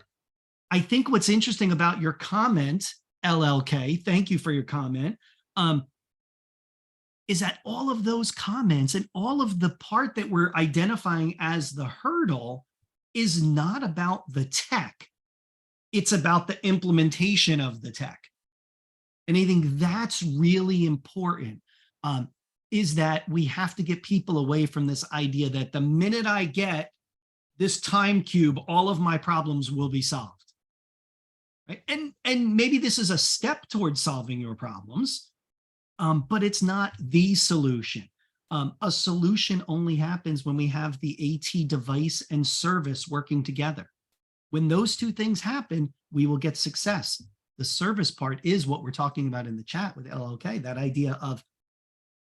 I think what's interesting about your comment, LLK, thank you for your comment, is that all of those comments and all of the part that we're identifying as the hurdle is not about the tech. It's about the implementation of the tech. And I think that's really important, is that we have to get people away from this idea that the minute I get this time cube, all of my problems will be solved. Right? And maybe this is a step towards solving your problems, but it's not the solution. A solution only happens when we have the AT device and service working together. When those two things happen, we will get success. The service part is what we're talking about in the chat with LLK, that idea of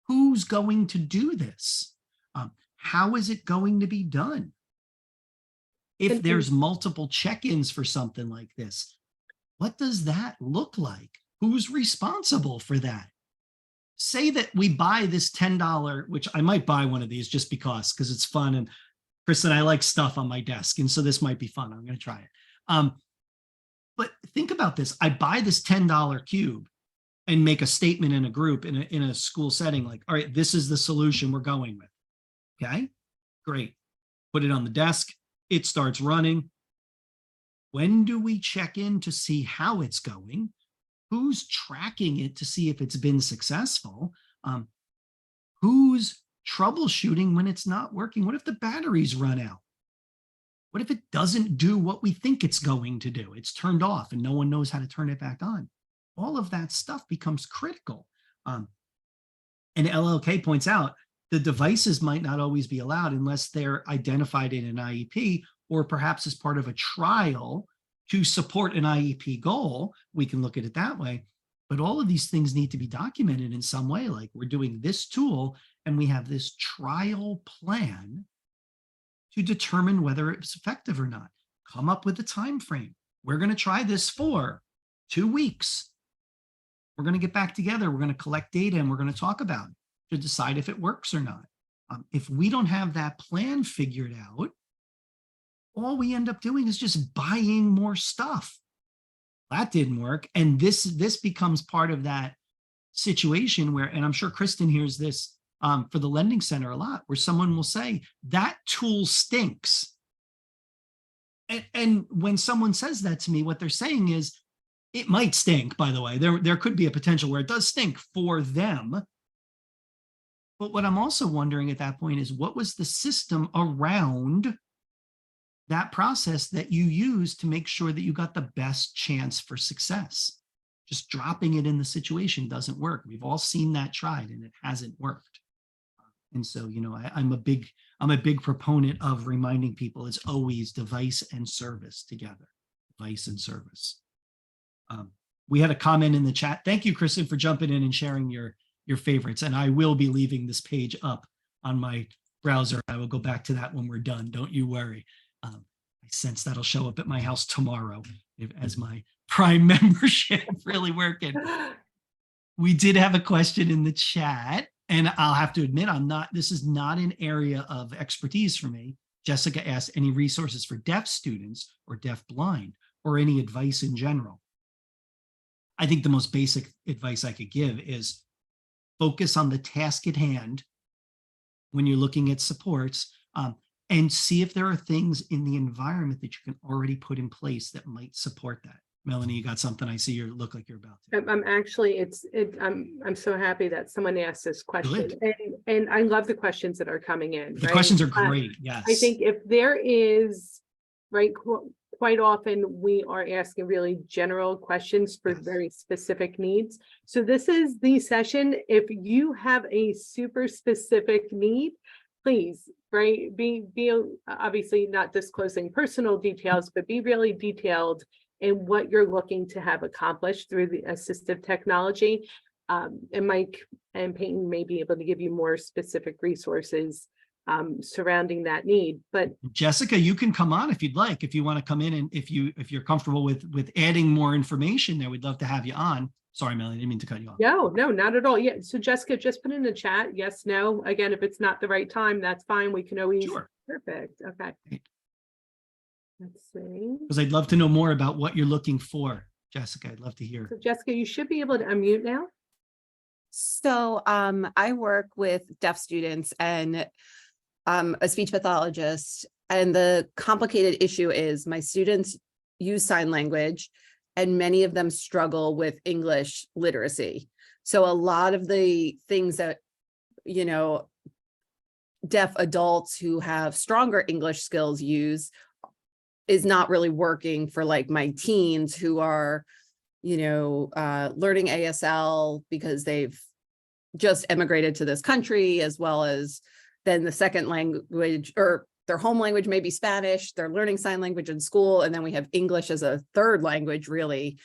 who's going to do this? How is it going to be done? If there's multiple check-ins for something like this, what does that look like? Who's responsible for that? Say that we buy this $10, which I might buy one of these just because it's fun. And Kristen, I like stuff on my desk. And so this might be fun. I'm going to try it. But think about this. I buy this $10 cube and make a statement in a group in a school setting, like, all right, this is the solution we're going with. Okay, great. Put it on the desk. It starts running. When do we check in to see how it's going? Who's tracking it to see if it's been successful? Who's troubleshooting when it's not working? What if the batteries run out? What if it doesn't do what we think it's going to do? It's turned off and no one knows how to turn it back on. All of that stuff becomes critical. And LLK points out the devices might not always be allowed unless they're identified in an IEP or perhaps as part of a trial to support an IEP goal. We can look at it that way. But all of these things need to be documented in some way, like we're doing this tool and we have this trial plan to determine whether it's effective or not. Come up with a time frame. We're going to try this for 2 weeks. We're going to get back together. We're going to collect data and we're going to talk about it to decide if it works or not. If we don't have that plan figured out, all we end up doing is just buying more stuff. That didn't work. And this becomes part of that situation where, and I'm sure Kristen hears this for the lending center a lot, where someone will say that tool stinks. And when someone says that to me, what they're saying is it might stink, by the way. There could be a potential where it does stink for them. But what I'm also wondering at that point is, what was the system around that process that you used to make sure that you got the best chance for success? Just dropping it in the situation doesn't work. We've all seen that tried and it hasn't worked. And so, you know, I'm a big proponent of reminding people it's always device and service together, device and service. We had a comment in the chat. Thank you, Kristen, for jumping in and sharing your favorites. And I will be leaving this page up on my browser. I will go back to that when we're done. Don't you worry. I sense that'll show up at my house tomorrow as my Prime membership really working. We did have a question in the chat, and I'll have to admit, this is not an area of expertise for me. Jessica asked, any resources for deaf students or deaf blind, or any advice in general? I think the most basic advice I could give is focus on the task at hand when you're looking at supports, and see if there are things in the environment that you can already put in place that might support that. Melanie, you got something? I see you look like you're about to. I'm actually, I'm so happy that someone asked this question, and I love the questions that are coming in. The questions are great. Yes. I think if there is, right, quite often we are asking really general questions for very specific needs. So this is the session. If you have a super specific need, please, right, be obviously not disclosing personal details, but be really detailed in what you're looking to have accomplished through the assistive technology. And Mike and Peyton may be able to give you more specific resources surrounding that need. But Jessica, you can come on if you'd like, if you want to come in, and if you're comfortable with adding more information there, we'd love to have you on. Sorry, Melanie, I didn't mean to cut you off. No, not at all. Yeah. So Jessica, just put in the chat. Yes, no. Again, if it's not the right time, that's fine. We can always. Sure. Perfect. Okay. Let's see. Because I'd love to know more about what you're looking for, Jessica. I'd love to hear. So Jessica, you should be able to unmute now. So I work with deaf students and a speech pathologist, and the complicated issue is my students use sign language and many of them struggle with English literacy. So a lot of the things that, you know, deaf adults who have stronger English skills use is not really working for like my teens who are, you know, learning ASL because they've just emigrated to this country, as well as then the second language, or their home language may be Spanish, they're learning sign language in school, and then we have English as a third language, really.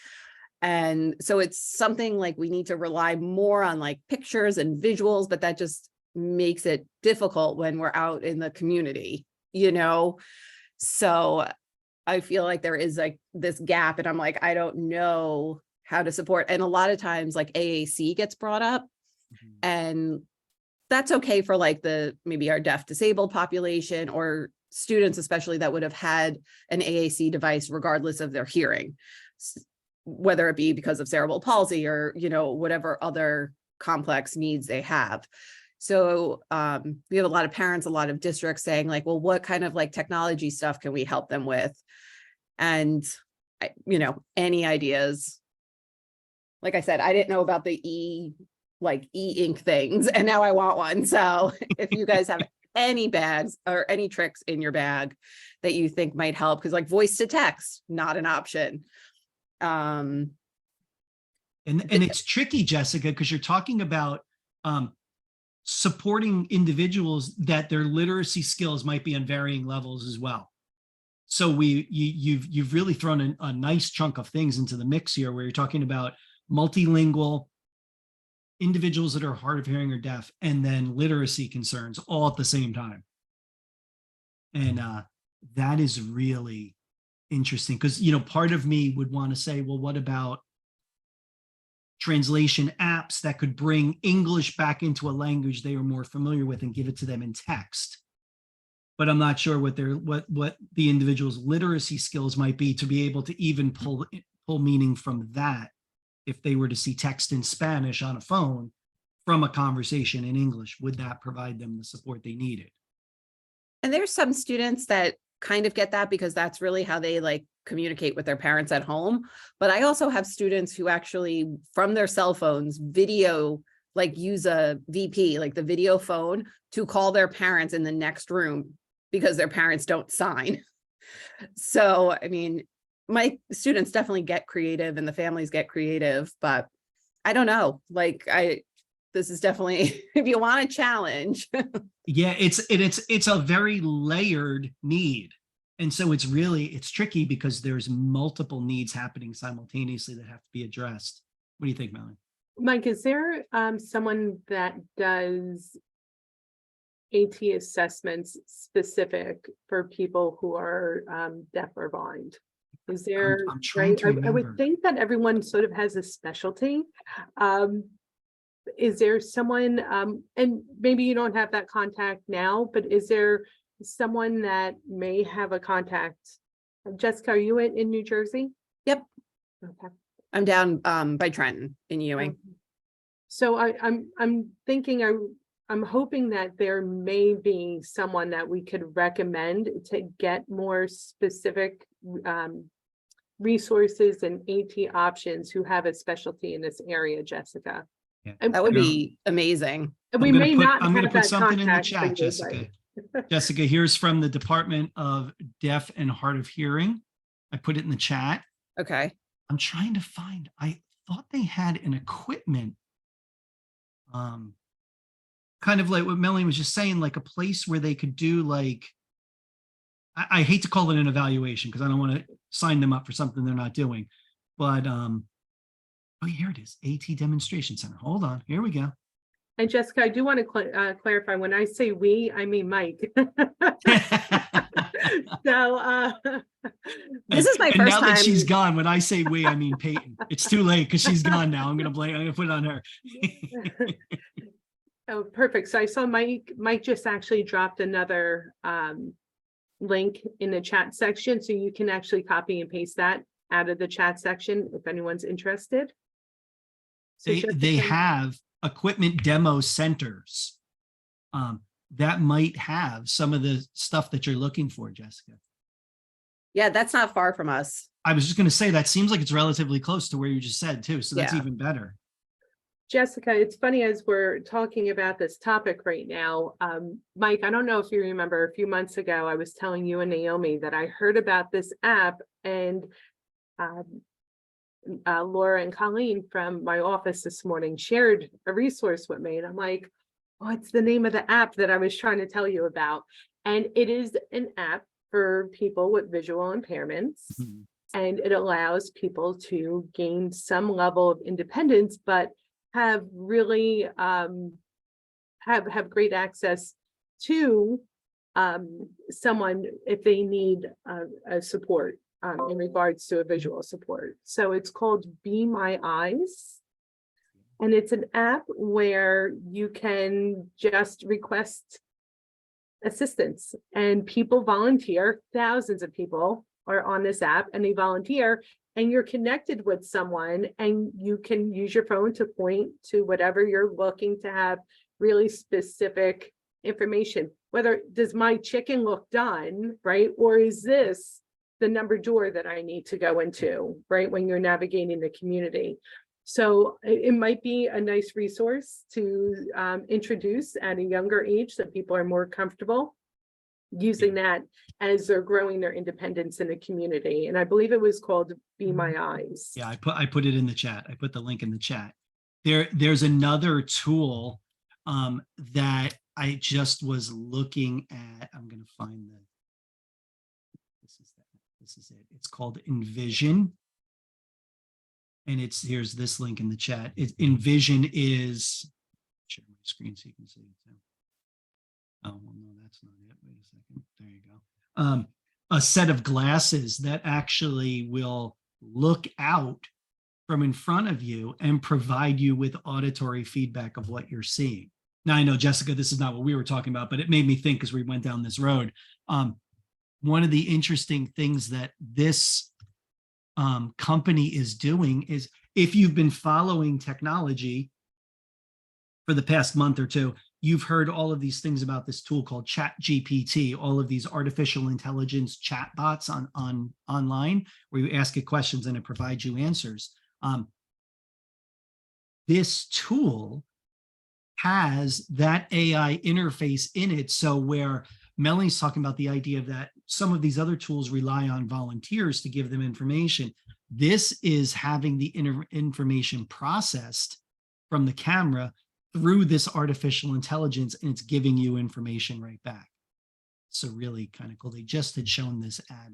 And so it's something like we need to rely more on like pictures and visuals, but that just makes it difficult when we're out in the community, you know? So I feel like there is like this gap, and I'm like, I don't know how to support. And a lot of times like AAC gets brought up, and that's okay for like maybe our deaf disabled population or students, especially that would have had an AAC device regardless of their hearing, whether it be because of cerebral palsy or, you know, whatever other complex needs they have. So we have a lot of parents, a lot of districts saying like, well, what kind of like technology stuff can we help them with? And, you know, any ideas? Like I said, I didn't know about the e-ink things, and now I want one. So if you guys have any bags or any tricks in your bag that you think might help, because like voice to text, not an option. And it's tricky, Jessica, because you're talking about supporting individuals that their literacy skills might be on varying levels as well. So you've really thrown a nice chunk of things into the mix here, where you're talking about multilingual individuals that are hard of hearing or deaf, and then literacy concerns all at the same time. And that is really interesting, because, you know, part of me would want to say, well, what about translation apps that could bring English back into a language they are more familiar with and give it to them in text? But I'm not sure what the individual's literacy skills might be to be able to even pull meaning from that, if they were to see text in Spanish on a phone from a conversation in English. Would that provide them the support they needed? And there's some students that kind of get that because that's really how they like communicate with their parents at home. But I also have students who actually from their cell phones video like use a VP, like the video phone, to call their parents in the next room because their parents don't sign. So, I mean, my students definitely get creative and the families get creative, but I don't know, like this is definitely, if you want a challenge. Yeah, it's a very layered need. And so it's tricky because there's multiple needs happening simultaneously that have to be addressed. What do you think, Melanie? Mike, is there someone that does AT assessments specific for people who are deaf or blind? Is there, I'm trying right? to I remember. would think that everyone sort of has a specialty. Is there someone, and maybe you don't have that contact now, but is there someone that may have a contact? Jessica, are you in New Jersey? Yep. Okay. I'm down by Trenton in Ewing. So I'm thinking, I'm hoping that there may be someone that we could recommend to get more specific resources and AT options who have a specialty in this area, Jessica. Yeah. And That would be amazing. we may not I'm gonna have put that something in the contact for chat, you, Jessica. but- Jessica, here's from the Department of Deaf and Hard of Hearing. I put it in the chat. Okay. I'm trying to find, I thought they had an equipment, kind of like what Melanie was just saying, like a place where they could do like, I hate to call it an evaluation because I don't want to sign them up for something they're not doing, but oh, here it is, AT Demonstration Center. Hold on, here we go. And Jessica, I do want to clarify, when I say we, I mean Mike. So This is my And first now that time. she's gone, when I say we, I mean Peyton. It's too late because she's gone now. I'm gonna put it on her. Oh, perfect. So I saw Mike just actually dropped another link in the chat section, so you can actually copy and paste that out of the chat section if anyone's interested. So They Jessica- have equipment demo centers that might have some of the stuff that you're looking for, Jessica. Yeah, that's not far from us. I was just going to say that seems like it's relatively close to where you just said too, so that's Yeah. even better. Jessica, it's funny as we're talking about this topic right now. Mike, I don't know if you remember a few months ago, I was telling you and Naomi that I heard about this app, and Laura and Colleen from my office this morning shared a resource with me, and I'm like, what's the name of the app that I was trying to tell you about? And it is an app for people with visual impairments. Mhm. And it allows people to gain some level of independence, but have really have great access to someone if they need a support in regards to a visual support. So it's called Be My Eyes. And it's an app where you can just request assistance, and people volunteer. Thousands of people are on this app and they volunteer, and you're connected with someone, and you can use your phone to point to whatever you're looking to have really specific information. Whether does my chicken look done, right? Or is this the number door that I need to go into, right? When you're navigating the community. So it might be a nice resource to introduce at a younger age, so people are more comfortable using that as they're growing their independence in the community. And I believe it was called Be My Eyes. Yeah, I put it in the chat. I put the link in the chat. There's another tool that I just was looking at. I'm gonna find this is it. It's called Envision. And here's this link in the chat. Envision is, share my screen so you can see it too. Oh, well, no, that's not it. Wait a second. There you go. A set of glasses that actually will look out from in front of you and provide you with auditory feedback of what you're seeing. Now, I know, Jessica, this is not what we were talking about, but it made me think as we went down this road. One of the interesting things that this company is doing is, if you've been following technology for the past month or two, you've heard all of these things about this tool called ChatGPT, all of these artificial intelligence chatbots online, where you ask it questions and it provides you answers. This tool has that AI interface in it. So where Melanie's talking about the idea that some of these other tools rely on volunteers to give them information, this is having the information processed from the camera through this artificial intelligence, and it's giving you information right back. So really kind of cool. They just had shown this ad.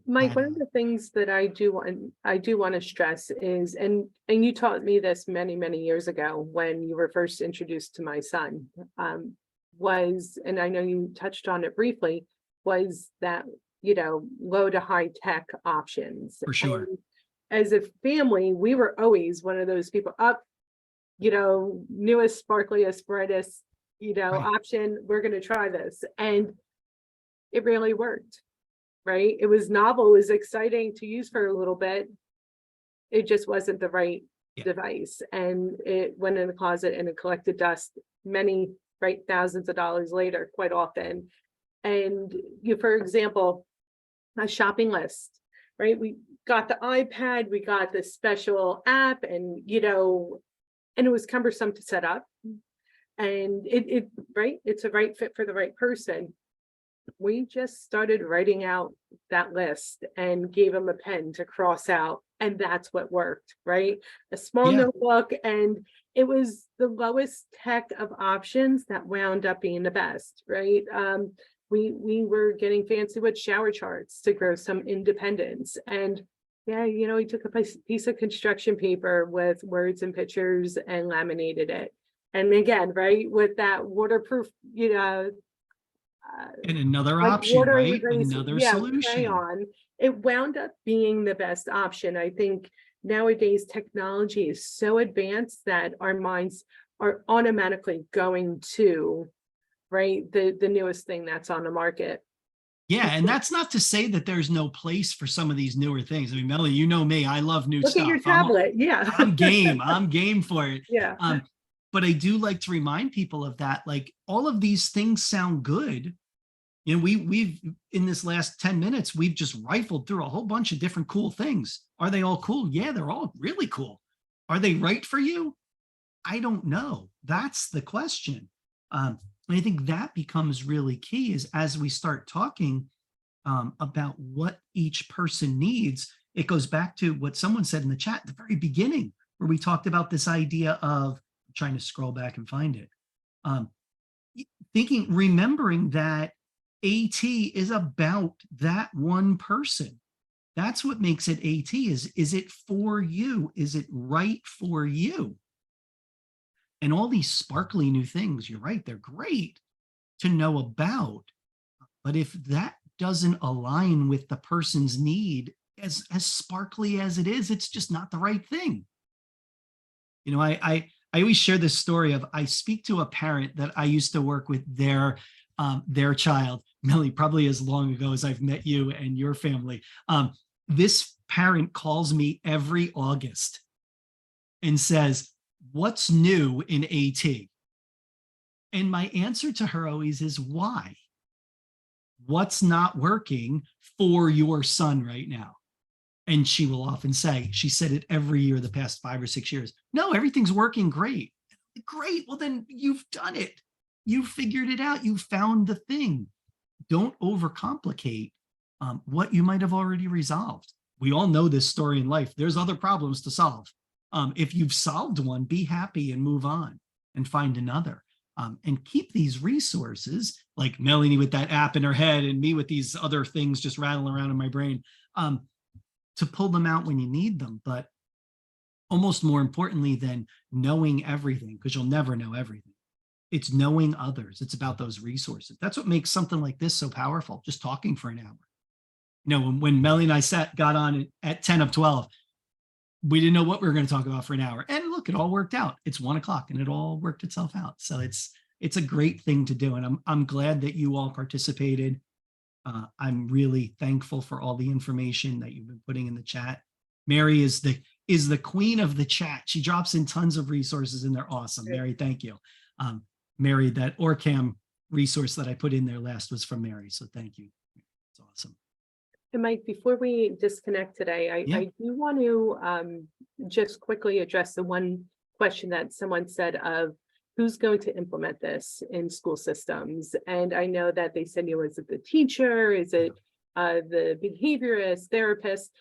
Mike, one of the things that I do want to stress is, and you taught me this many, many years ago when you were first introduced to my son, was, and I know you touched on it briefly, was that, you know, low to high tech options. For sure. And as a family, we were always one of those people up, you know, newest, sparkliest, brightest, you know, Right. option. We're going to try this. And it really worked. Right? It was novel, it was exciting to use for a little bit. It just wasn't the right device. And it went in the closet and it collected dust many, right, thousands of dollars later, quite often. And you, for example, a shopping list, right? We got the iPad, we got this special app, and, you know, and it was cumbersome to set up. And right, it's a right fit for the right person. We just started writing out that list and gave him a pen to cross out, and that's what worked, right? A small notebook, and it was the lowest tech of options that wound up being the best, right? We were getting fancy with shower charts to grow some independence, and yeah, you know, he took a piece of construction paper with words and pictures and laminated it, and again, right, with that waterproof, you know. And another Like option, water right? erase, Another yeah, solution. crayon. It wound up being the best option. I think nowadays technology is so advanced that our minds are automatically going to, right, the newest thing that's on the market. Yeah, and that's not to say that there's no place for some of these newer things. I mean, Melanie, you know me, I love new Look stuff. at your tablet, yeah. I'm game. I'm game for it. Yeah. But I do like to remind people of that. Like, all of these things sound good. You know, we've in this last 10 minutes, we've just rifled through a whole bunch of different cool things. Are they all cool? Yeah, they're all really cool. Are they right for you? I don't know. That's the question. And I think that becomes really key is as we start talking about what each person needs, it goes back to what someone said in the chat at the very beginning, where we talked about this idea of, I'm trying to scroll back and find it, remembering that AT is about that one person. That's what makes it AT. Is it for you? Is it right for you? And all these sparkly new things, you're right, they're great to know about. But if that doesn't align with the person's need, as sparkly as it is, it's just not the right thing. You know, I always share this story of, I speak to a parent that I used to work with their child, Millie, probably as long ago as I've met you and your family. This parent calls me every August and says, "What's new in AT?" And my answer to her always is, why? What's not working for your son right now? And she will often say, she said it every year the past 5 or 6 years, "No, everything's working great." Great. Well, then you've done it. You figured it out. You found the thing. Don't overcomplicate what you might have already resolved. We all know this story in life. There's other problems to solve. If you've solved one, be happy and move on and find another. And keep these resources, like Melanie with that app in her head and me with these other things just rattling around in my brain, to pull them out when you need them. But almost more importantly than knowing everything, because you'll never know everything, it's knowing others. It's about those resources. That's what makes something like this so powerful, just talking for an hour. You know, when Melanie and I got on at 10 of 12, we didn't know what we were going to talk about for an hour. And look, it all worked out. It's 1 o'clock and it all worked itself out. So it's a great thing to do. And I'm glad that you all participated. I'm really thankful for all the information that you've been putting in the chat. Mary is the queen of the chat. She drops in tons of resources and they're awesome. Mary, thank you. Mary, that OrCam resource that I put in there last was from Mary. So thank you. It's awesome. And Mike, before we disconnect today, I do want to just quickly address the one question that someone said of, who's going to implement this in school systems? And I know that they said, is it the teacher? Is it the behaviorist, therapist?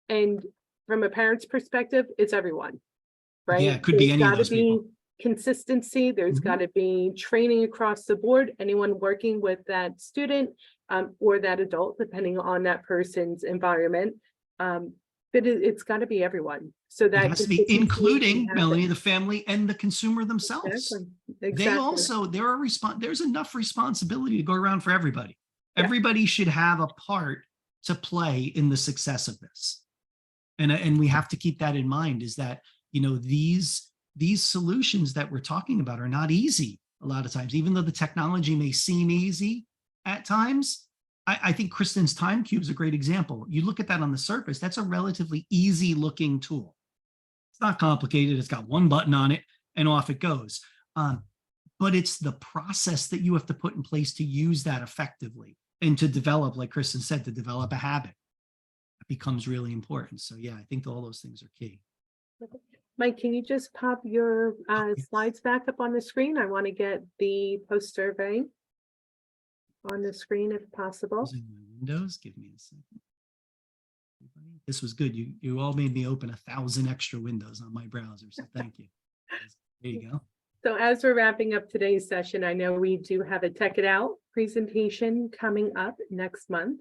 And from a parent's perspective, it's everyone, right? Yeah, it could be any of There's those gotta be people. consistency. There's Mhm. got to be training across the board. Anyone working with that student or that adult, depending on that person's environment. But it's got to be everyone. So It that has to be consistency including, can Melanie, happen. the family and the consumer themselves. Exactly. They Exactly. also, there's enough responsibility to go around for everybody. Yeah. Everybody should have a part to play in the success of this. And we have to keep that in mind, is that, these solutions that we're talking about are not easy a lot of times, even though the technology may seem easy at times. I think Kristen's time cube is a great example. You look at that on the surface, that's a relatively easy looking tool. It's not complicated. It's got one button on it and off it goes. But it's the process that you have to put in place to use that effectively and to develop, like Kristen said, to develop a habit. It becomes really important. So yeah, I think all those things are key. Mike, can you just pop your yes. slides back up on the screen? I want to get the post survey on the screen if possible. Using my windows, give me a second. This was good. You all made me open 1,000 extra windows on my browser, so thank you. There you go. So as we're wrapping up today's session, I know we do have a Tech It Out presentation coming up next month.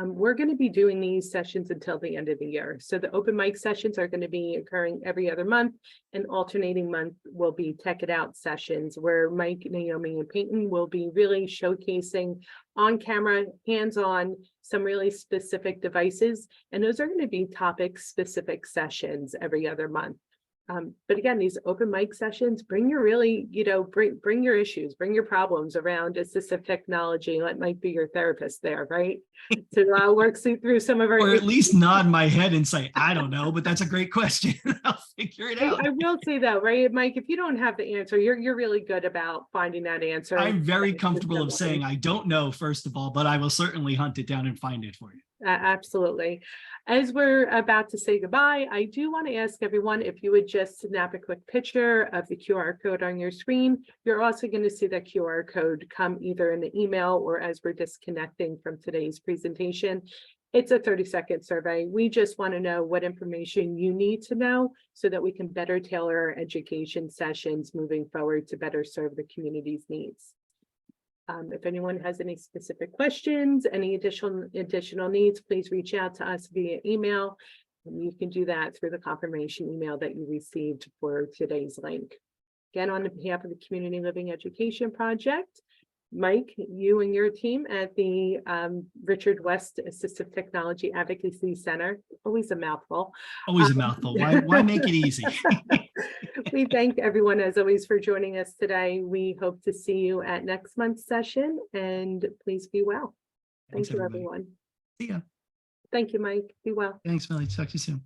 We're going to be doing these sessions until the end of the year. So the open mic sessions are going to be occurring every other month, and alternating month will be Tech It Out sessions where Mike, Naomi, and Peyton will be really showcasing on camera, hands-on, some really specific devices. And those are going to be topic specific sessions every other month. But again, these open mic sessions, bring your really, bring your issues, bring your problems around assistive technology. Let Mike be your therapist there, right? To work through some of our Or at issues. least nod my head and say, I don't know, but that's a great question. I'll figure it out. I will say that, right, Mike, if you don't have the answer, you're really good about finding that answer. I'm very comfortable of saying I don't know, first of all, but I will certainly hunt it down and find it for you. Absolutely. As we're about to say goodbye, I do want to ask everyone if you would just snap a quick picture of the QR code on your screen. You're also going to see that QR code come either in the email or as we're disconnecting from today's presentation. It's a 30-second survey. We just want to know what information you need to know so that we can better tailor our education sessions moving forward to better serve the community's needs. If anyone has any specific questions, any additional needs, please reach out to us via email. And you can do that through the confirmation email that you received for today's link. Again, on behalf of the Community Living Education Project, Mike, you and your team at the Richard West Assistive Technology Advocacy Center, always a mouthful. Always a mouthful. Why make it easy? We thank everyone, as always, for joining us today. We hope to see you at next month's session, and please be well. Thanks, Thank you, everybody. everyone. See ya. Thank you, Mike. Be well. Thanks, Melly. Talk to you soon.